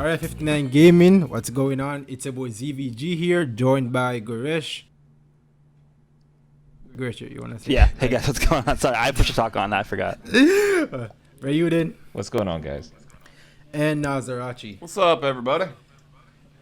RF59 Gaming, what's going on? It's your boy ZVG here, joined by Goresh. Goresh, you want to say? Yeah, hey guys, what's going on? Sorry, I put your talk on, I forgot. Rayuden. What's going on, guys? And Nazarachi. What's up, everybody?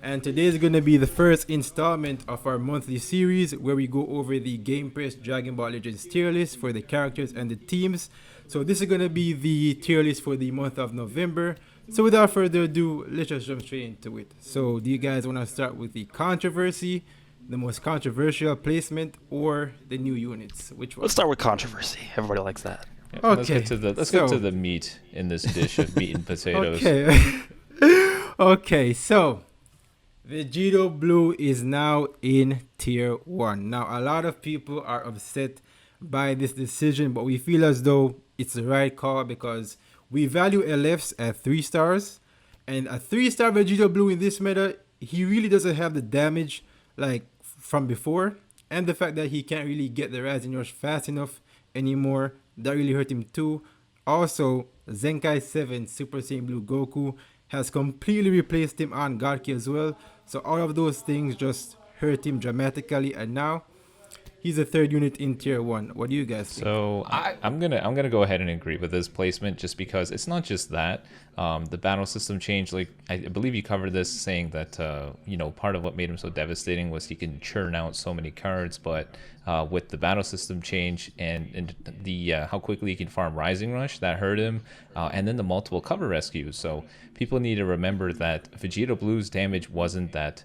And today is going to be the first installment of our monthly series where we go over the Gamepress Dragon Ball Legends tier list for the characters and the teams. So this is going to be the tier list for the month of November. So without further ado, let's just jump straight into it. So do you guys want to start with the controversy, the most controversial placement, or the new units? Which one? Let's start with controversy. Everybody likes that. Yeah, Okay, let's get to the meat in this dish of meat and potatoes. Okay. Okay, so Vegito Blue is now in tier 1. Now, a lot of people are upset by this decision, but we feel as though it's the right call because we value LFs at 3 stars. And a 3-star Vegito Blue in this meta, he really doesn't have the damage like from before. And the fact that he can't really get the Rising Rush fast enough anymore, that really hurt him too. Also, Zenkai 7 Super Saiyan Blue Goku has completely replaced him on Godki as well. So all of those things just hurt him dramatically, and now he's a 3rd unit in tier 1. What do you guys think? So I'm gonna go ahead and agree with this placement just because it's not just that. The battle system change, like I believe you covered this, saying that part of what made him so devastating was he can churn out so many cards, but with the battle system change and the how quickly he can farm Rising Rush, that hurt him, and then the multiple cover rescues. So people need to remember that Vegito Blue's damage wasn't that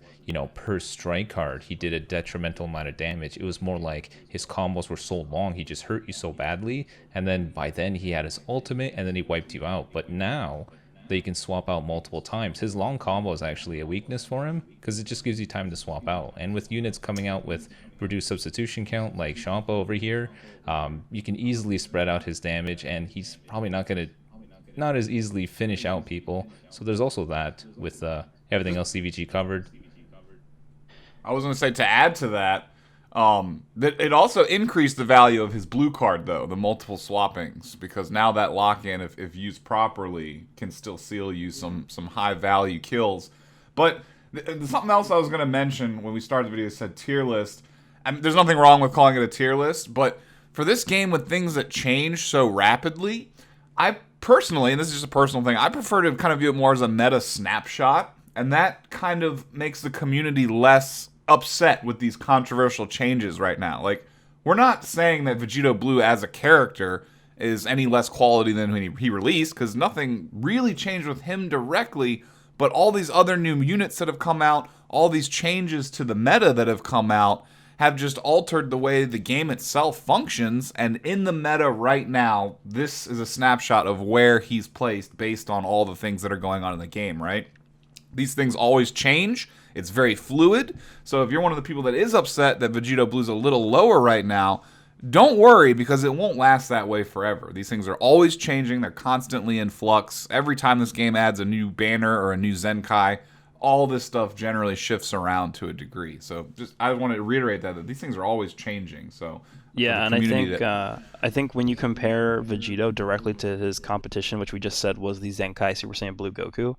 per strike card he did a detrimental amount of damage. It was more like his combos were so long, he just hurt you so badly, and then by then he had his ultimate and then he wiped you out. But now that you can swap out multiple times, his long combo is actually a weakness for him because it just gives you time to swap out. And with units coming out with reduced substitution count like Champa over here, you can easily spread out his damage, and he's probably not as easily finish out people. So there's also that with everything else CVG covered. I was going to say, to add to that, that it also increased the value of his blue card, though, the multiple swappings, because now that lock-in, if used properly, can still seal you some high-value kills. But something else I was going to mention when we started the video said tier list. I mean, there's nothing wrong with calling it a tier list, but for this game with things that change so rapidly, I personally, and this is just a personal thing, I prefer to kind of view it more as a meta snapshot, and that kind of makes the community less upset with these controversial changes right now. Like, we're not saying that Vegito Blue as a character is any less quality than when he released, because nothing really changed with him directly, but all these other new units that have come out, all these changes to the meta that have come out, have just altered the way the game itself functions. And in the meta right now, this is a snapshot of where he's placed based on all the things that are going on in the game, right? These things always change. It's very fluid. So if you're one of the people that is upset that Vegito Blue's a little lower right now, don't worry, because it won't last that way forever. These things are always changing. They're constantly in flux. Every time this game adds a new banner or a new Zenkai, all this stuff generally shifts around to a degree. So I want to reiterate that these things are always changing. So yeah, and I think when you compare Vegito directly to his competition, which we just said was the Zenkai Super Saiyan Blue Goku,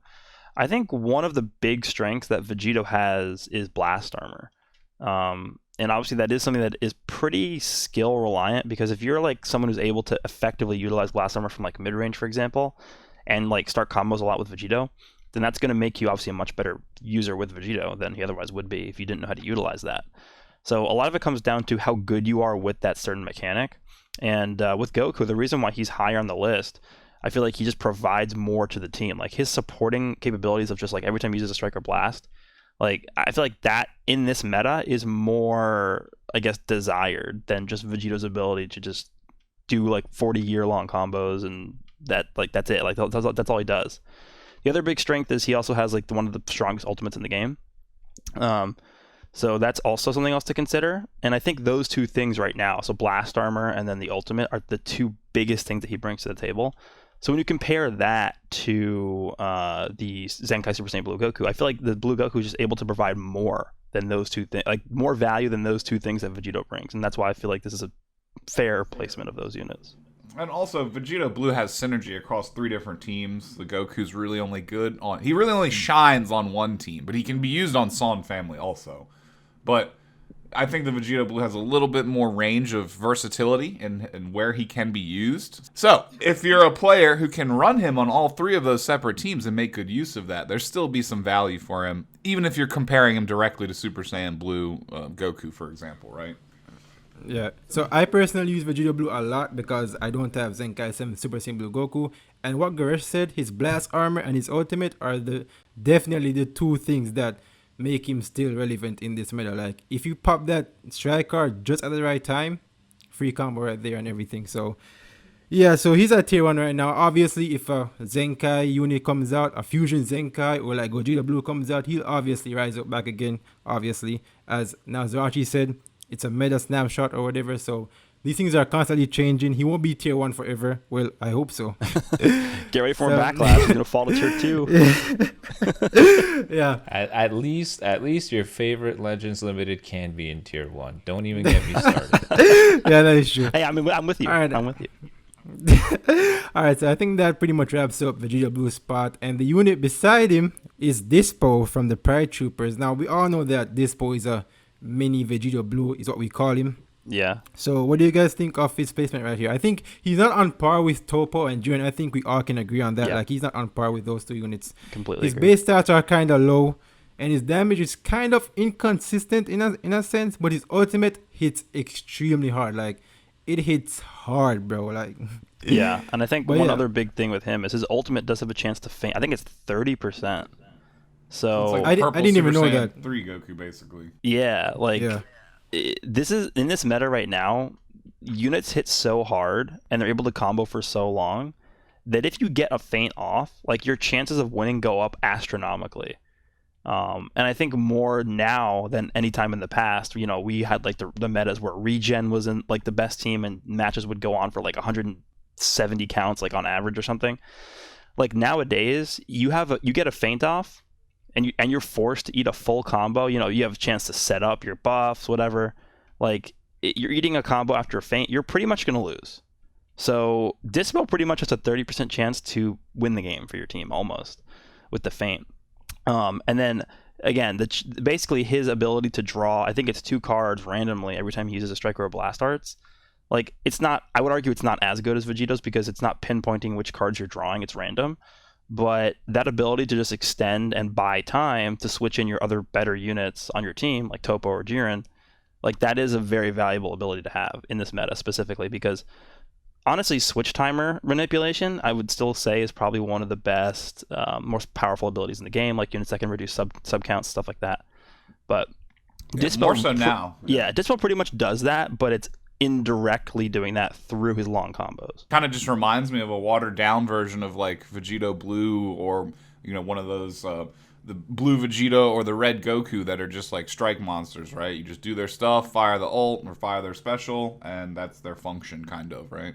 I think one of the big strengths that Vegito has is blast armor. And obviously that is something that is pretty skill reliant, because if you're like someone who's able to effectively utilize blast armor from like mid-range, for example, and like start combos a lot with Vegito, then that's going to make you obviously a much better user with Vegito than he otherwise would be if you didn't know how to utilize that. So a lot of it comes down to how good you are with that certain mechanic. And with Goku, the reason why he's higher on the list, I feel like he just provides more to the team. Like his supporting capabilities of just like every time he uses a strike or blast, like I feel like that in this meta is more, I guess, desired than just Vegito's ability to just do like 40-year-long combos and that's it. Like that's all he does. The other big strength is he also has like one of the strongest ultimates in the game. So that's also something else to consider. And I think those two things right now, so blast armor and then the ultimate, are the two biggest things that he brings to the table. So when you compare that to the Zenkai Super Saiyan Blue Goku, I feel like the Blue Goku is just able to provide more than those two things, like more value than those two things that Vegito brings. And that's why I feel like this is a fair placement of those units. And also, Vegito Blue has synergy across 3 different teams. The Goku's really only good on... He really only shines on one team, but he can be used on Son family also. But I think the Vegito Blue has a little bit more range of versatility in where he can be used. So, if you're a player who can run him on all 3 of those separate teams and make good use of that, there'll still be some value for him, even if you're comparing him directly to Super Saiyan Blue Goku, for example, right? Yeah, so I personally use Vegeta Blue a lot because I don't have Zenkai 7 Super Saiyan Blue Goku. And what Garesh said, his blast armor and his ultimate are definitely the 2 things that make him still relevant in this meta. Like, if you pop that strike card just at the right time, free combo right there and everything. So, yeah, so he's at tier 1 right now. Obviously, if a Zenkai unit comes out, a Fusion Zenkai or like Gogeta Blue comes out, he'll obviously rise up back again, obviously. As Nazarachi said, it's a meta snapshot or whatever, so these things are constantly changing. He won't be tier 1 forever. Well, I hope so. Get ready for a backlash. He's gonna fall to tier 2. Yeah. At least your favorite Legends Limited can be in tier 1. Don't even get me started. Yeah, that is true. Hey, I'm with you. All right. I'm with you. All right, so I think that pretty much wraps up Vegeta Blue spot. And the unit beside him is Dispo from the Pride Troopers. Now, we all know that Dispo is a mini Vegeta Blue, is what we call him. Yeah. So what do you guys think of his placement right here? I think he's not on par with Toppo and Jiren. I think we all can agree on that. Yeah. Like, he's not on par with those 2 units. Completely His agree. base stats are kind of low, and his damage is kind of inconsistent in a sense, but his ultimate hits extremely hard. Like, it hits hard, bro. Like, Yeah, and I think But one yeah. other big thing with him is his ultimate does have a chance to faint. I think it's 30%. So It's like I purple didn't even Super know Saiyan that. 3 Goku, basically. yeah, like Yeah. this is in this meta right now. Units hit so hard and they're able to combo for so long that if you get a feint off, like your chances of winning go up astronomically. And I think more now than any time in the past. You know, we had like the metas where Regen was in like the best team and matches would go on for like 170 counts, like on average or something. Like nowadays, you get a feint off, and you're forced to eat a full combo. You know, you have a chance to set up your buffs, whatever. Like you're eating a combo after a feint, you're pretty much gonna lose. So Dispo pretty much has a 30% chance to win the game for your team almost with the feint. And then again, basically his ability to draw, I think it's 2 cards randomly every time he uses a strike or a blast arts. Like, it's not, I would argue it's not as good as Vegito's because it's not pinpointing which cards you're drawing, it's random. But that ability to just extend and buy time to switch in your other better units on your team, like Toppo or Jiren, like that is a very valuable ability to have in this meta specifically because honestly, switch timer manipulation, I would still say is probably one of the best, most powerful abilities in the game, like units that can reduce sub counts, stuff like that. But Dispo, more so now. Yeah, Dispo pretty much does that, but it's indirectly doing that through his long combos. Kind of just reminds me of a watered down version of like Vegito Blue, or one of those the blue Vegito or the red Goku that are just like strike monsters, right? You just do their stuff, fire the ult or fire their special, and that's their function, kind of, right?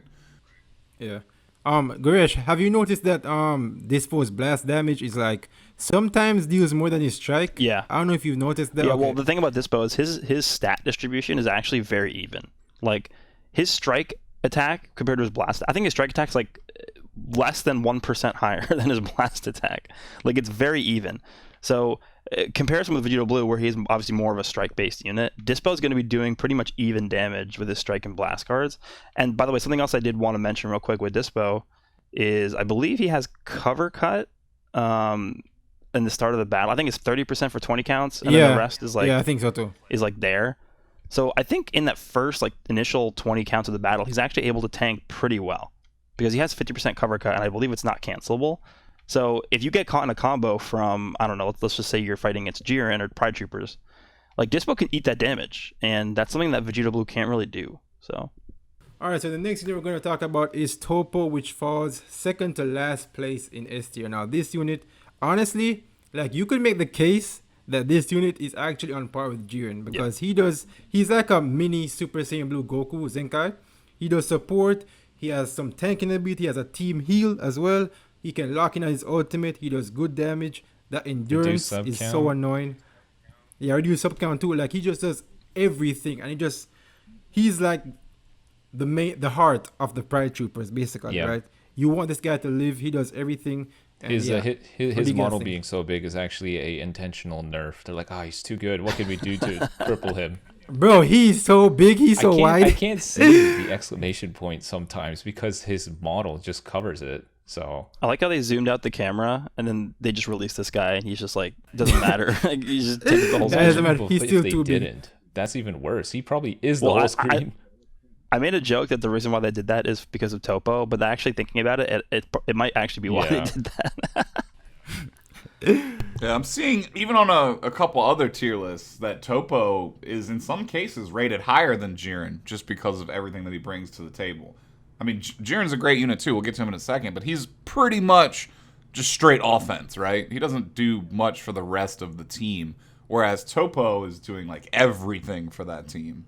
Yeah. Garesh, have you noticed that Dispo's blast damage is like sometimes deals more than his strike? Yeah. I don't know if you've noticed that. Yeah, Okay. well, the thing about Dispo is his stat distribution is actually very even. Like, his strike attack compared to his blast, I think his strike attack's like less than 1% higher than his blast attack. Like, it's very even. So, comparison with Vegito Blue, where he's obviously more of a strike-based unit, Dispo is going to be doing pretty much even damage with his strike and blast cards. And by the way, something else I did want to mention real quick with Dispo is I believe he has cover cut in the start of the battle. I think it's 30% for 20 counts, and then the rest is like I think so too. is like there. So I think in that first like initial 20 counts of the battle, he's actually able to tank pretty well because he has 50% cover cut, and I believe it's not cancelable. So if you get caught in a combo from, I don't know, let's just say you're fighting against Jiren or Pride Troopers, like Dispo can eat that damage, and that's something that Vegeta Blue can't really do. So. All right, so the next unit we're going to talk about is Toppo, which falls second to last place in S tier. Now, this unit, honestly, like you could make the case that this unit is actually on par with Jiren because he's like a mini Super Saiyan Blue Goku Zenkai. He does support, he has some tanking ability, he has a team heal as well. He can lock in on his ultimate, he does good damage. That endurance is so annoying. Yeah, reduce sub count too. Like, he just does everything, and he's like the heart of the Pride Troopers, basically, Yeah. right? You want this guy to live. He does everything. And His yeah. What do his you guys model think? being so big is actually a intentional nerf. They're like, he's too good. What can we do to cripple him? Bro, he's so big. He's so I wide. can't see the exclamation point sometimes because his model just covers it. So I like how they zoomed out the camera and then they just released this guy and he's just like, doesn't matter. Like, he just takes the whole Yeah, doesn't screen. matter. But He's if still they too big. didn't, that's even worse. He probably is the Well, whole screen. I made a joke that the reason why they did that is because of Toppo, but actually thinking about it, it might actually be why Yeah. they did that. Yeah, I'm seeing even on a couple other tier lists that Toppo is in some cases rated higher than Jiren just because of everything that he brings to the table. I mean, Jiren's a great unit too. We'll get to him in a second, but he's pretty much just straight offense, right? He doesn't do much for the rest of the team, whereas Toppo is doing like everything for that team.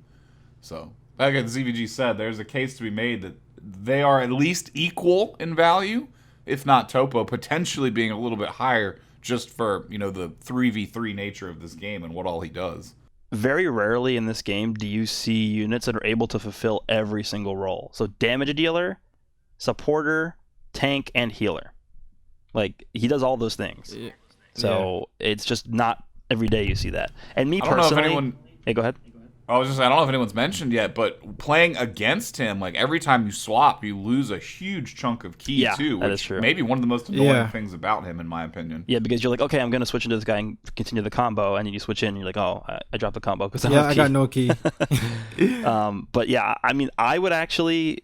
So, like ZVG said, there's a case to be made that they are at least equal in value, if not Toppo potentially being a little bit higher just for, the 3v3 nature of this game and what all he does. Very rarely in this game do you see units that are able to fulfill every single role. So damage dealer, supporter, tank, and healer. Like, he does all those things. Yeah. So it's just not every day you see that. And me I don't know if personally... anyone... Hey, go ahead. I don't know if anyone's mentioned yet, but playing against him, like every time you swap, you lose a huge chunk of ki Yeah, too. that Which is true. Maybe one of the most annoying Yeah. things about him, in my opinion. Yeah, because you're like, okay, I'm going to switch into this guy and continue the combo, and then you switch in, and you're like, oh, I dropped the combo because Yeah, I got no key. But yeah, I mean, I would actually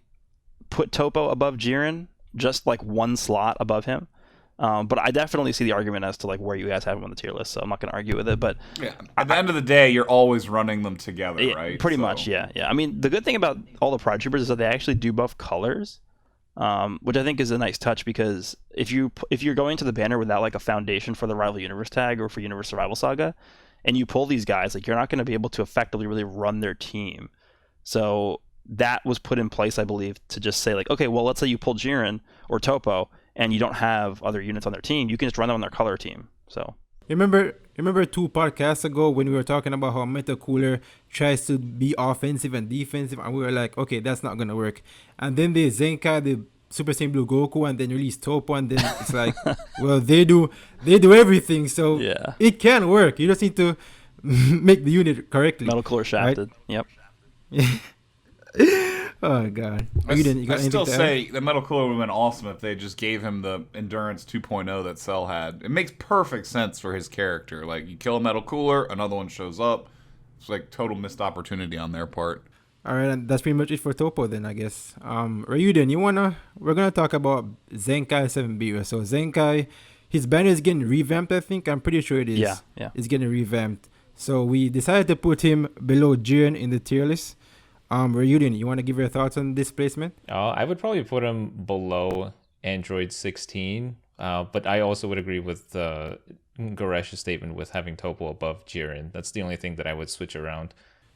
put Toppo above Jiren, just like one slot above him. But I definitely see the argument as to like where you guys have him on the tier list, so I'm not going to argue with it. But Yeah. At the end of the day, you're always running them together, yeah, right? pretty So- much, yeah. I mean, the good thing about all the Pride Troopers is that they actually do buff colors, which I think is a nice touch because if you're going to the banner without like a foundation for the Rival Universe tag or for Universe Survival Saga, and you pull these guys, like you're not going to be able to effectively really run their team. So that was put in place, I believe, to just say like, okay, well, let's say you pull Jiren or Toppo and you don't have other units on their team, you can just run them on their color team. So Remember 2 podcasts ago when we were talking about how Meta Cooler tries to be offensive and defensive, and we were like, okay, that's not gonna work. And then they Zenkai the Super Saiyan Blue Goku, and then release Toppo, and then it's like, well, they do everything, so yeah, it can work. You just need to make the unit correctly. Metal Cooler shafted. Yep. Oh god, I you got anything still to add? say the Metal Cooler would have been awesome if they just gave him the Endurance 2.0 that Cell had. It makes perfect sense for his character. Like, you kill a Metal Cooler, another one shows up. It's like total missed opportunity on their part. All right, and that's pretty much it for Toppo then, I guess. Ryuden, we're gonna talk about Zenkai 7B. So Zenkai, his banner is getting revamped, I think. I'm pretty sure it is. Yeah. It's getting revamped. So we decided to put him below Jiren in the tier list. Ryuden, you want to give your thoughts on this placement? I would probably put him below Android 16, but I also would agree with Garesh's statement with having Toppo above Jiren. That's the only thing that I would switch around.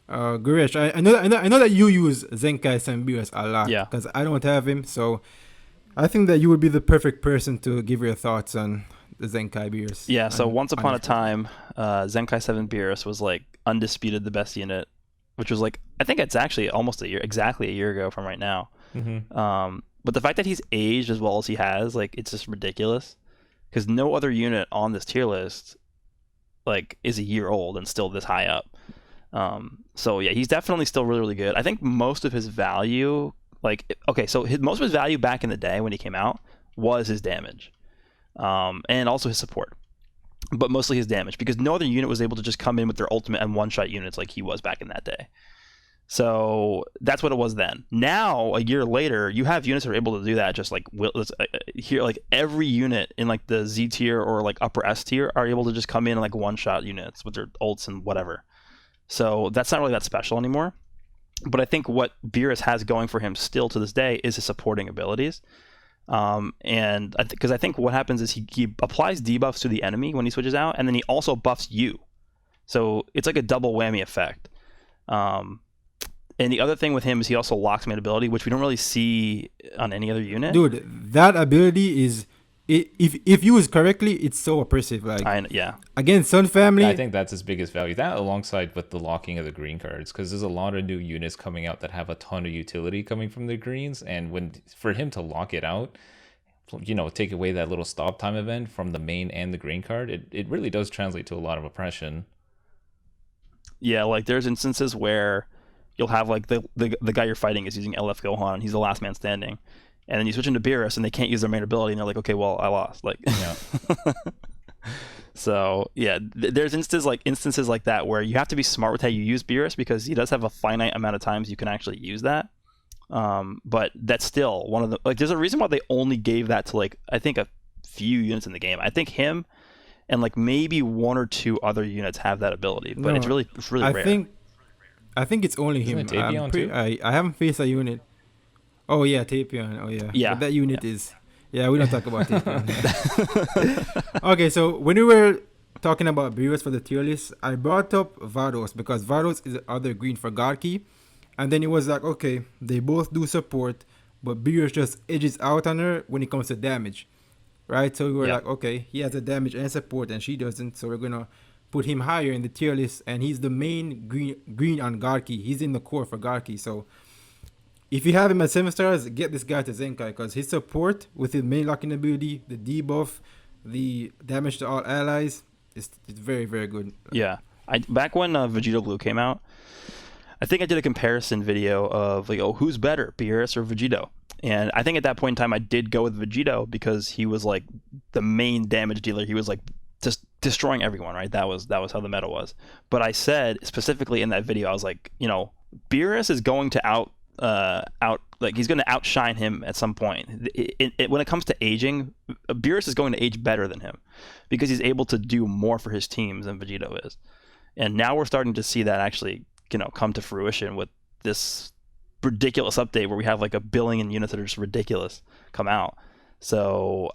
Garesh, I know that you use Zenkai 7B a lot. Yeah. Because I don't have him, so I think that you would be the perfect person to give your thoughts on the Zenkai Beerus. Yeah, so once upon a this- time, Zenkai 7 Beerus was like undisputed the best unit, which was like, I think it's actually almost exactly a year ago from right now. Mm-hmm. But the fact that he's aged as well as he has, like, it's just ridiculous. Because no other unit on this tier list, like, is a year old and still this high up. So yeah, he's definitely still really, really good. I think most of his value, most of his value back in the day when he came out was his damage. And also his support. But mostly his damage, because no other unit was able to just come in with their ultimate and one-shot units like he was back in that day. So that's what it was then. Now, a year later, you have units that are able to do that. Just like here, like every unit in like the Z tier or like upper S tier are able to just come in like one-shot units with their ults and whatever. So that's not really that special anymore. But I think what Beerus has going for him still to this day is his supporting abilities. And because I think what happens is he applies debuffs to the enemy when he switches out, and then he also buffs you. So it's like a double whammy effect. And the other thing with him is he also locks main ability, which we don't really see on any other unit. Dude, that ability is if used correctly, it's so oppressive. Like Yeah. against Sun Family, I think that's his biggest value. That alongside with the locking of the green cards, because there's a lot of new units coming out that have a ton of utility coming from the greens, and when for him to lock it out, take away that little stop time event from the main and the green card, it really does translate to a lot of oppression. Yeah, like there's instances where you'll have like the guy you're fighting is using LF Gohan, and he's the last man standing. And then you switch into Beerus, and they can't use their main ability, and they're like, okay, well, I lost. Like, Yeah. So yeah, there's instances like that where you have to be smart with how you use Beerus, because he does have a finite amount of times you can actually use that. But that's still one of the there's a reason why they only gave that to I think a few units in the game. I think him and maybe one or two other units have that ability, but it's really rare. I think it's only him. Isn't it Tapion too? I haven't faced a unit. Oh yeah, Tapion. Oh yeah. Yeah. But that unit is. Yeah, we don't talk about Tapion. Okay, so when we were talking about Beerus for the tier list, I brought up Vados because Vados is the other green for God Key, and then it was like, okay, they both do support, but Beerus just edges out on her when it comes to damage, right? So we were like, okay, he has a damage and support, and she doesn't, so we're gonna put him higher in the tier list, and he's the main green on God Key. He's in the core for God Key, so. If you have him at 7 stars, get this guy to Zenkai, because his support with his main locking ability, the debuff, the damage to all allies, it's very, very good. Yeah. Back when Vegito Blue came out, I think I did a comparison video of who's better, Beerus or Vegito? And I think at that point in time I did go with Vegito because he was the main damage dealer. He was just destroying everyone, right? That was how the meta was. But I said specifically in that video, I was like, Beerus is going to he's going to outshine him at some point. When it comes to aging, Beerus is going to age better than him because he's able to do more for his teams than Vegito is. And now we're starting to see that actually, come to fruition with this ridiculous update where we have 1 billion units that are just ridiculous come out. So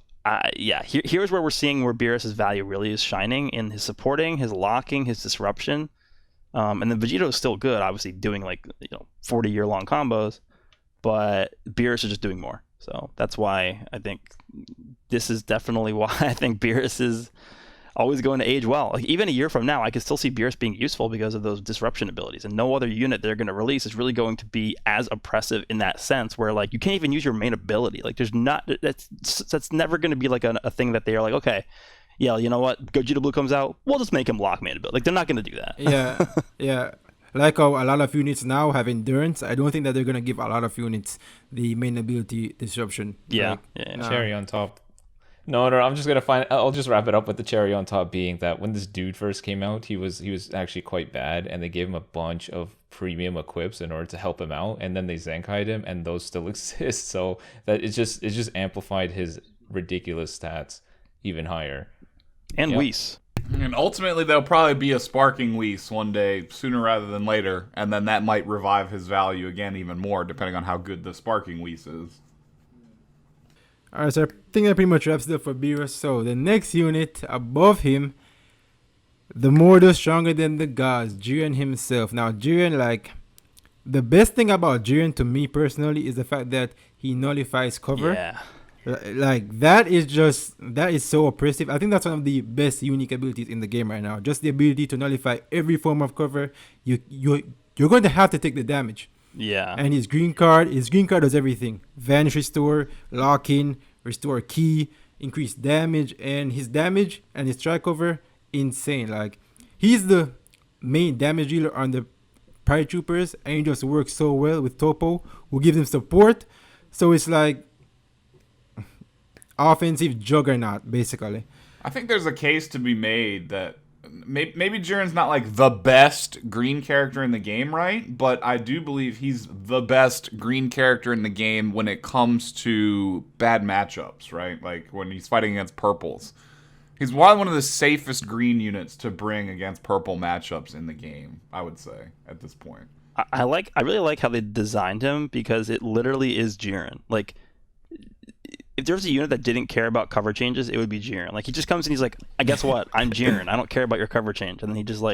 here's where we're seeing where Beerus' value really is shining in his supporting, his locking, his disruption. And then Vegito is still good, obviously doing 40-year-long combos, but Beerus is just doing more. So that's why I think this is definitely why I think Beerus is always going to age well. Even a year from now, I can still see Beerus being useful because of those disruption abilities, and no other unit they're going to release is really going to be as oppressive in that sense. Where you can't even use your main ability. There's not that's never going to be a thing that they are okay. Yeah, you know what? Gogeta Blue comes out, we'll just make him lock main ability. They're not going to do that. Yeah. Like how a lot of units now have endurance, I don't think that they're going to give a lot of units the main ability disruption. Yeah. Cherry on top. No, I'm just I'll just wrap it up with the cherry on top being that when this dude first came out, he was actually quite bad, and they gave him a bunch of premium equips in order to help him out, and then they Zenkai'd him, and those still exist. So that it just amplified his ridiculous stats even higher. And Whis. And ultimately, there'll probably be a sparking Whis one day, sooner rather than later, and then that might revive his value again even more, depending on how good the sparking Whis is. Alright, so I think that pretty much wraps it up for Beerus. So the next unit above him, the Mordo stronger than the gods, Jiren himself. Now Jiren, the best thing about Jiren to me personally is the fact that he nullifies cover. Yeah. That is so oppressive. I think that's one of the best unique abilities in the game right now. Just the ability to nullify every form of cover. You're going to have to take the damage. Yeah. And his green card does everything. Vanish restore, lock in, restore key, increase damage, and his damage and his strike cover, insane. He's the main damage dealer on the paratroopers, and he just works so well with Toppo, who gives him support. So it's offensive juggernaut, basically. I think there's a case to be made that maybe Jiren's not the best green character in the game, right? But I do believe he's the best green character in the game when it comes to bad matchups, right? When he's fighting against purples. He's one of the safest green units to bring against purple matchups in the game, I would say, at this point. I really like how they designed him because it literally is Jiren. If there was a unit that didn't care about cover changes, it would be Jiren. He just comes and he's like, I guess what? I'm Jiren. I don't care about your cover change. And then he just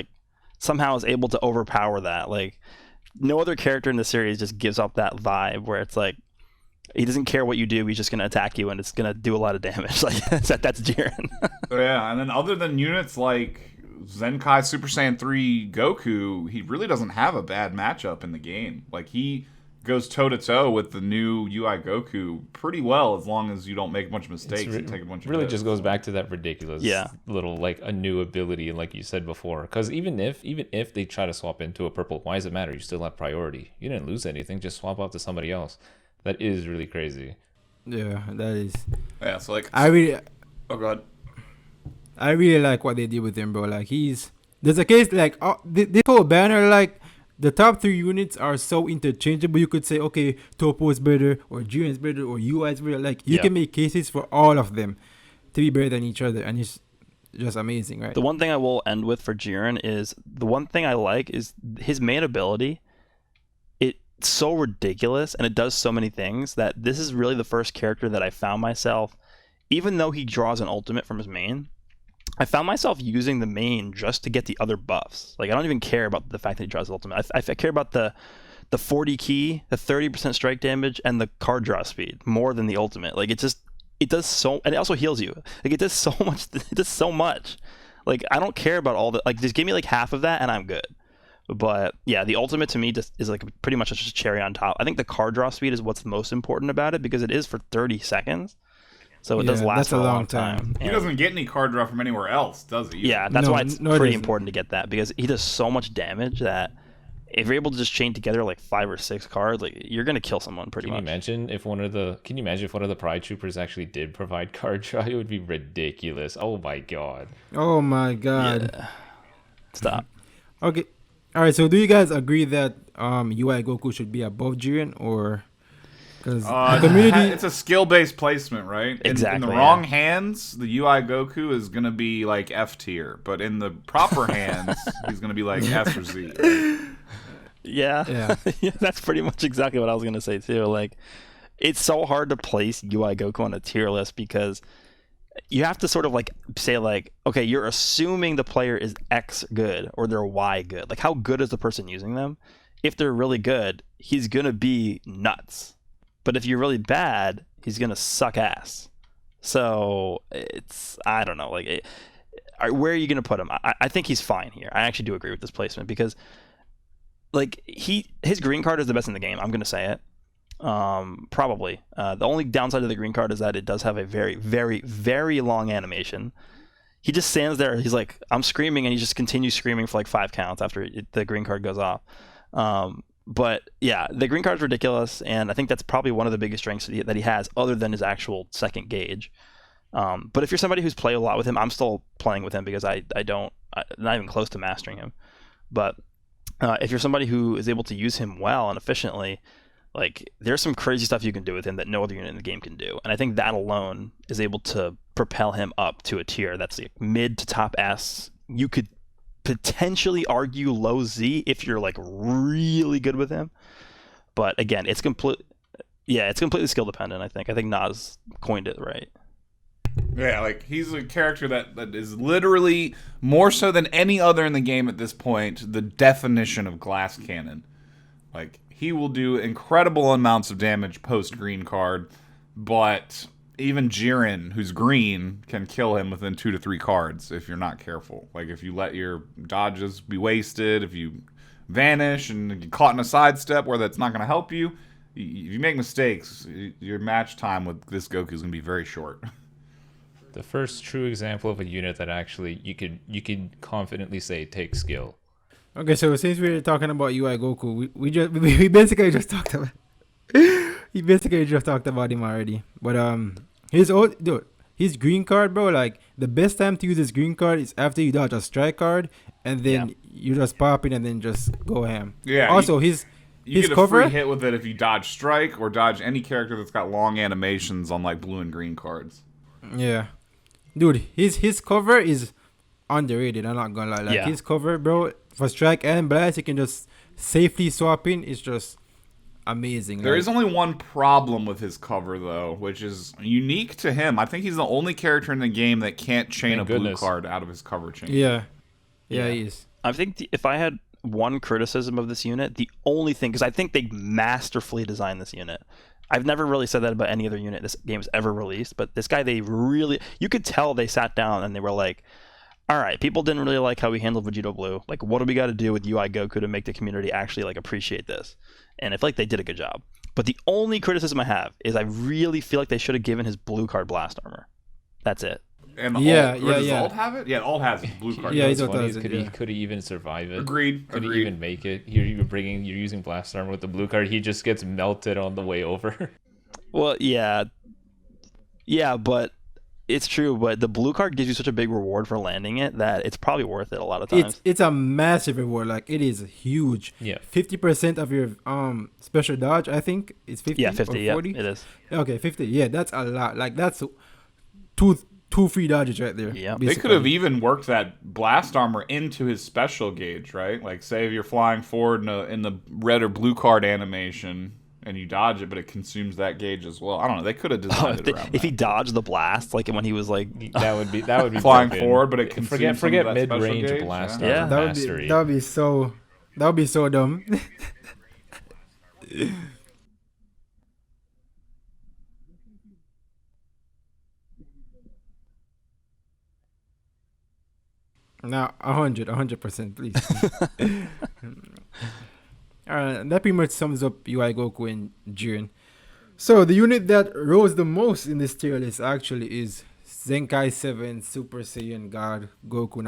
somehow is able to overpower that. No other character in the series just gives up that vibe where it's He doesn't care what you do. He's just going to attack you, and it's going to do a lot of damage. Like that's Jiren. Yeah, and then other than units like Zenkai Super Saiyan 3 Goku, he really doesn't have a bad matchup in the game. Like, he goes toe-to-toe with the new UI Goku pretty well, as long as you don't make a bunch of mistakes and take a bunch of really hits. just goes back to that ridiculous little, like, a new ability, like you said before. Because even if they try to swap into a purple, why does it matter? You still have priority. You didn't lose anything. Just swap out to somebody else. That is really crazy. Yeah, that is. Yeah, so like... Oh, God. I really like what they did with him, bro. Like, there's a case, like, this whole banner, like, the top 3 units are so interchangeable. You could say, okay, Toppo is better, or Jiren is better, or UI is better. Like, you can make cases for all of them to be better than each other, and it's just amazing, right? The one thing I will end with for Jiren is, the one thing I like is his main ability. It's so ridiculous, and it does so many things, that this is really the first character that I found myself, even though he draws an ultimate from his main, I found myself using the main just to get the other buffs. Like, I don't even care about the fact that he draws the ultimate. I care about the 40 key, the 30% strike damage, and the card draw speed more than the ultimate. Like, it does so, and it also heals you. Like, it does so much. It does so much. Like, I don't care about all the, like, just give me like half of that and I'm good. But yeah, the ultimate to me just is like pretty much just a cherry on top. I think the card draw speed is what's most important about it, because it is for 30 seconds. So it does last for a long time. He doesn't get any card draw from anywhere else, does he? Yeah, that's why it's pretty important to get that, because he does so much damage that if you're able to just chain together like 5 or 6 cards, like, you're gonna kill someone pretty much. Can you imagine if one of the Pride Troopers actually did provide card draw? It would be ridiculous. Oh my god. Oh my god. Yeah. Stop. Okay. All right. So, do you guys agree that UI Goku should be above Jiren, or because the community? It's a skill-based placement, right? Exactly. In the wrong hands, the UI Goku is gonna be like F tier, but in the proper hands, he's gonna be like S or Z. Right? Yeah. That's pretty much exactly what I was gonna say too. Like, it's so hard to place UI Goku on a tier list, because you have to sort of like say, like, okay, you're assuming the player is X good or they're Y good. Like, how good is the person using them? If they're really good, he's gonna be nuts. But if you're really bad, he's gonna suck ass. So I don't know, like, where are you gonna put him? I think he's fine here. I actually do agree with this placement, because like, his green card is the best in the game. I'm gonna say it. Probably. The only downside of the green card is that it does have a very, very, very long animation. He just stands there. He's like, I'm screaming, and he just continues screaming for like 5 counts after the green card goes off. But yeah, the green card is ridiculous, and I think that's probably one of the biggest strengths that he has, other than his actual second gauge. But if you're somebody who's played a lot with him, I'm still playing with him, because I'm not even close to mastering him. But if you're somebody who is able to use him well and efficiently, like, there's some crazy stuff you can do with him that no other unit in the game can do. And I think that alone is able to propel him up to a tier that's like mid to top S. You could potentially argue low Z if you're like really good with him. But again, it's completely skill dependent, I think. I think Nas coined it right. Yeah, like, he's a character that is literally, more so than any other in the game at this point, the definition of glass cannon. Like, he will do incredible amounts of damage post-green card, but even Jiren, who's green, can kill him within 2 to 3 cards if you're not careful. Like, if you let your dodges be wasted, if you vanish and get caught in a sidestep where that's not going to help you, if you make mistakes, your match time with this Goku is going to be very short. The first true example of a unit that actually you could confidently say takes skill. Okay, so since we're talking about UI Goku, we basically just talked about him already. But his green card, bro. Like, the best time to use his green card is after you dodge a strike card, and then you just pop it and then just go ham. Yeah. Also, you his get a cover free hit with it if you dodge strike or dodge any character that's got long animations on like blue and green cards. Yeah, dude, his cover is underrated. I'm not gonna lie. Like, his cover, bro, for strike and blast, you can just safely swap in. It's just amazing. There is only one problem with his cover, though, which is unique to him. I think he's the only character in the game that can't chain blue card out of his cover chain. Yeah, he is. I think if I had one criticism of this unit, the only thing, because I think they masterfully designed this unit, I've never really said that about any other unit this game's ever released, but this guy, you could tell they sat down and they were like, all right, people didn't really like how we handled Vegito Blue. Like, what do we got to do with UI Goku to make the community actually like appreciate this? And I feel like they did a good job. But the only criticism I have is I really feel like they should have given his blue card blast armor. That's it. And the does Alt have it? Yeah, Alt has it. Blue card. Yeah, does. Could he even survive it? Agreed. Could he even make it? You're using blast armor with the blue card. He just gets melted on the way over. Well, yeah, but it's true. But the blue card gives you such a big reward for landing it that it's probably worth it a lot of times. It's a massive reward. Like, it is huge. Yeah. 50% of your special dodge, I think, is 50. Yeah, 50. Or 40? Yeah, it is. Okay, 50. Yeah, that's a lot. Like, that's two free dodges right there. Yeah, they could have even worked that blast armor into his special gauge, right? Like, say if you're flying forward in the red or blue card animation and you dodge it, but it consumes that gauge as well. I don't know. They could have designed it around if he that. dodged the blast, like when he was like, that would be flying broken. forward, but it consumes forget some of that mid-range special gauge. blast Yeah. armor mastery. That would be so dumb. Now 100%, please. That pretty much sums up UI Goku and Jiren. So the unit that rose the most in this tier list actually is Zenkai 7 Super Saiyan God Goku.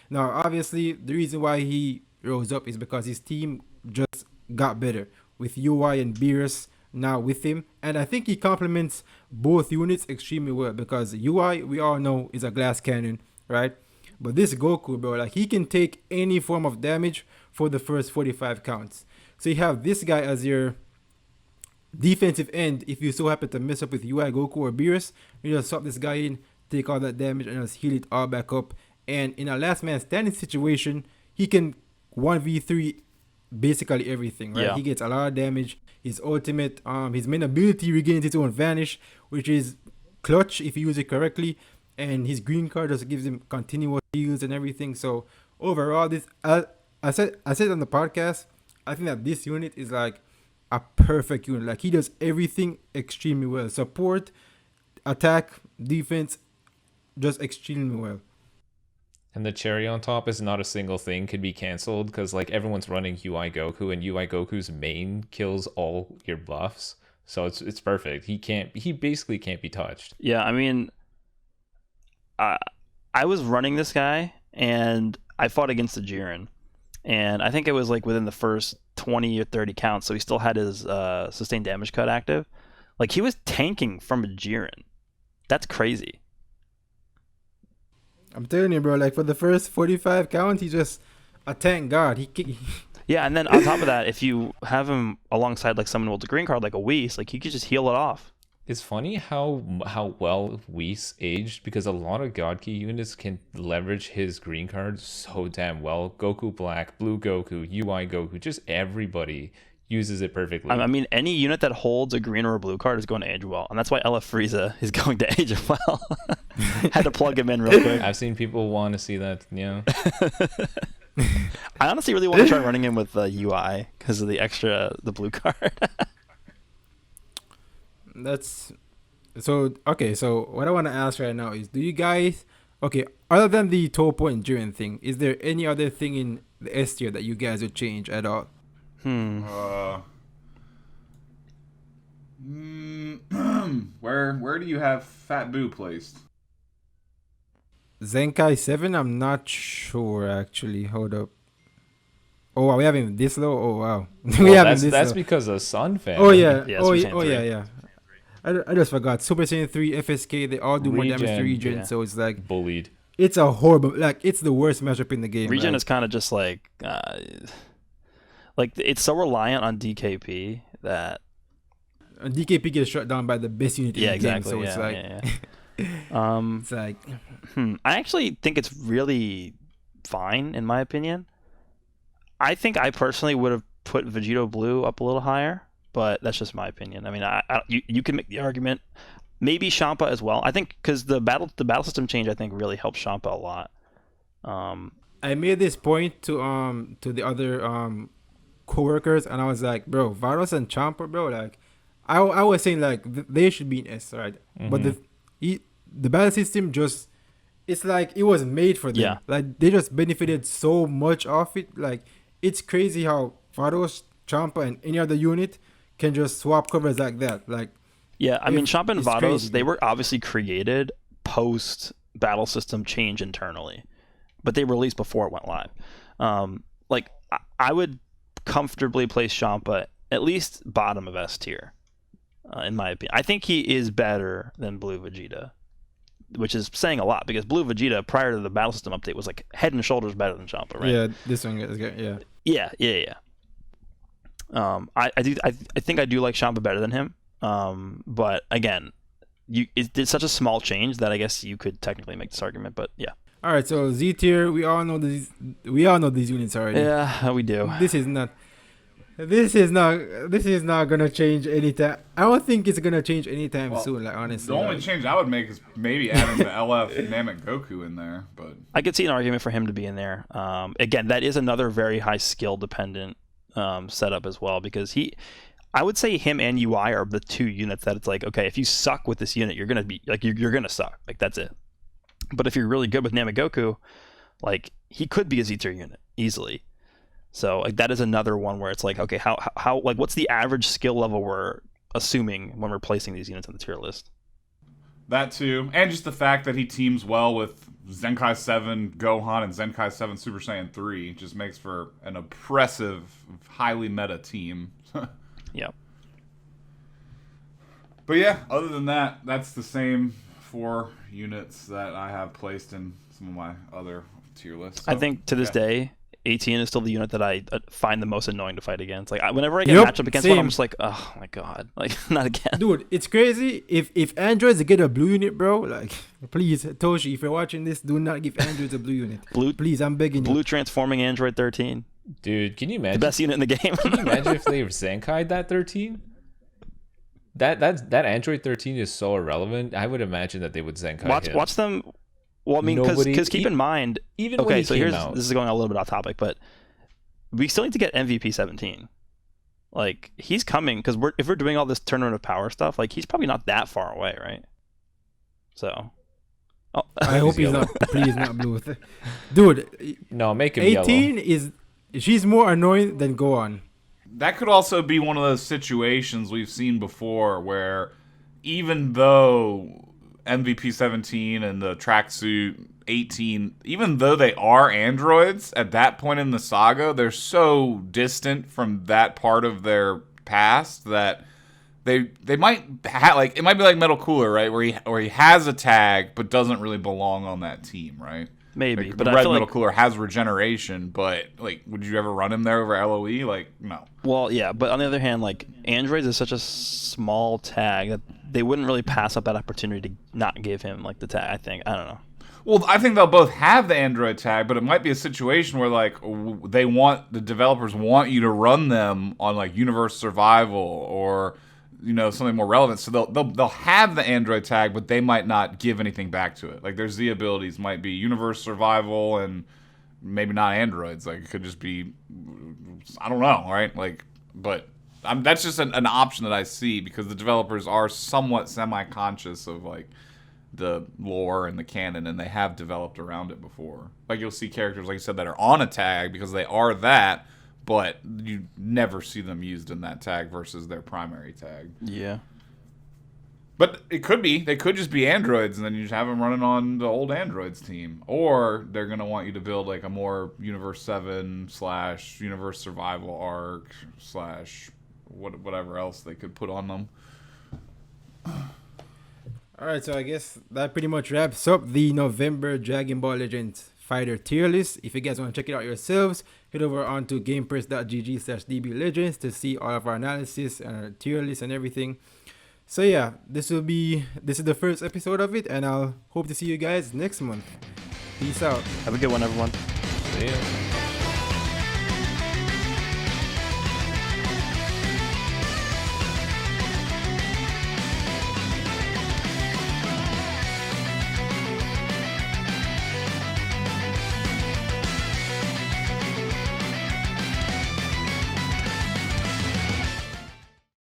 Now obviously the reason why he rose up is because his team just got better with UI and Beerus now with him, and I think he complements both units extremely well because UI, we all know, is a glass cannon, right? But this Goku, bro, like, he can take any form of damage for the first 45 counts. So you have this guy as your defensive end. If you so happen to mess up with UI Goku or Beerus, you just swap this guy in, take all that damage, and just heal it all back up. And in a last man standing situation, he can 1v3 basically everything, right? Yeah. He gets a lot of damage. His ultimate, his main ability regains its own vanish, which is clutch if you use it correctly. And his green card just gives him continuous heals and everything. So overall, this I said on the podcast, I think that this unit is like a perfect unit. Like, he does everything extremely well. Support, attack, defense, just extremely well. And the cherry on top is not a single thing could be canceled because like everyone's running UI Goku and UI Goku's main kills all your buffs. So it's perfect. He basically can't be touched. yeah, I mean, I was running this guy and I fought against the Jiren, and I think it was like within the first 20 or 30 counts, so he still had his sustained damage cut active. Like, he was tanking from a Jiren. That's crazy. I'm telling you, bro, like, for the first 45 counts, he's just a tank god. Yeah, and then on top of that, if you have him alongside like someone with a green card like a Whis, like, he could just heal it off. It's funny how well Whis aged because a lot of God Key units can leverage his green card so damn well. Goku Black, Blue Goku, UI Goku, just everybody uses it perfectly. I mean, any unit that holds a green or a blue card is going to age well, and that's why LF Frieza is going to age well. Had to plug him in real quick. I've seen people want to see that, yeah. I honestly really want to try running him with UI because of the blue card. That's so okay. So what I want to ask right now is, do you guys, okay, other than the Toppo and Jiren thing, is there any other thing in the S tier that you guys would change at all? Where do you have Fat Boo placed? Zenkai 7? I'm not sure actually. Hold up. Oh, wow, we have him this low. Oh wow, we Well, have him this that's low. because of Sun Fan. Oh yeah. Yeah, Oh Super yeah. Saiyan Oh 3. yeah. I just forgot. Super Saiyan 3, FSK, they all do more damage to Regen, Regen, yeah. so it's like, Bullied. it's a horrible, like, it's the worst matchup in the game. Regen like, is kind of just like it's so reliant on DKP that DKP gets shut down by the best unit in the exactly. game, so it's like, it's like, I actually think it's really fine in my opinion. I think I personally would have put Vegito Blue up a little higher, but that's just my opinion. I mean, you can make the argument, maybe Champa as well. I think because the battle system change, I think, really helped Champa a lot. I made this point to the other coworkers, and I was like, bro, Varus and Champa, bro, like, I was saying like they should be in S, right? But the battle system just, it's like it was made for them. Yeah. Like they just benefited so much off it. Like it's crazy how Vados, Champa, and any other unit can just swap covers like that. Like Yeah, I mean, Champa and it's Vados, crazy. they were obviously created post battle system change internally, but they released before it went live. Like I would comfortably place Champa at least bottom of S tier, in my opinion. I think he is better than Blue Vegeta, which is saying a lot because Blue Vegeta prior to the battle system update was like head and shoulders better than Champa, right? Yeah, this one is good. Yeah. Yeah. I think I do like Champa better than him. But again, it's such a small change that I guess you could technically make this argument. But yeah. All right, so Z tier, we all know these units already. Yeah, we do. This is not gonna change anytime. I don't think it's gonna change anytime soon. Like honestly, The only change I would make is maybe adding the LF Namek Goku in there, but I could see an argument for him to be in there. Again, that is another very high skill dependent setup as well because I would say him and UI are the two units that it's like, okay, if you suck with this unit, you're gonna be like you're gonna suck. Like that's it. But if you're really good with Namek Goku, like he could be a Z tier unit easily. So like that is another one where it's like, okay, how like what's the average skill level we're assuming when we're placing these units on the tier list? that too, and just the fact that he teams well with Zenkai 7 Gohan and Zenkai 7 Super Saiyan 3 just makes for an oppressive, highly meta team. Yeah. But yeah, other than that, that's the same 4 units that I have placed in some of my other tier lists. So, I think to this yeah. day, 18 is still the unit that I find the most annoying to fight against. Like whenever I get Yep, matched up against one, same. I'm just like, oh my god, like not again. Dude, it's crazy. If androids get a blue unit, bro, like please, Toshi, if you're watching this, do not give androids a blue unit. Please, I'm begging you. Blue transforming Android 13, Dude, can you the imagine? best unit in the game. Can you imagine if they Zenkai'd that 13? That Android 13 is so irrelevant. I would imagine that they would Zenkai him. Watch them. Well, I mean, Nobody- because keep in mind, even when okay, he so came here's out. this is going a little bit off topic, but we still need to get MVP 17. Like he's coming because if we're doing all this tournament of power stuff, like he's probably not that far away, right? So, I hope he's not. Please, not blue. Dude, No, make him 18 yellow. she's more annoying than Gohan. That could also be one of those situations we've seen before where even though MVP 17 and the tracksuit 18, even though they are androids at that point in the saga, they're so distant from that part of their past that they might like it might be like Metal Cooler, right, where he has a tag but doesn't really belong on that team, right? maybe, Like, but the I Red feel Metal like, Cooler has regeneration, but like, would you ever run him there over LOE? Like, no. well, yeah, but on the other hand, like androids is such a small tag that they wouldn't really pass up that opportunity to not give him like the tag. I think I don't know. Well, I think they'll both have the Android tag, but it might be a situation where like the developers want you to run them on like Universe Survival or something more relevant. So they'll have the Android tag, but they might not give anything back to it. Like their Z abilities might be Universe Survival and maybe not androids. Like it could just be, I don't know, right? Like, but that's just an option that I see because the developers are somewhat semi-conscious of like the lore and the canon, and they have developed around it before. Like you'll see characters, like you said, that are on a tag because they are that, but you never see them used in that tag versus their primary tag. Yeah. But they could just be androids, and then you just have them running on the old androids team, or they're gonna want you to build like a more Universe 7 / Universe Survival arc / whatever else they could put on them. All right, so I guess that pretty much wraps up the November Dragon Ball Legends fighter tier list. If you guys want to check it out yourselves, head over onto gamepress.gg/dblegends to see all of our analysis and our tier list and everything. So yeah, this is the first episode of it, and I'll hope to see you guys next month. Peace out. Have a good one, everyone. See ya.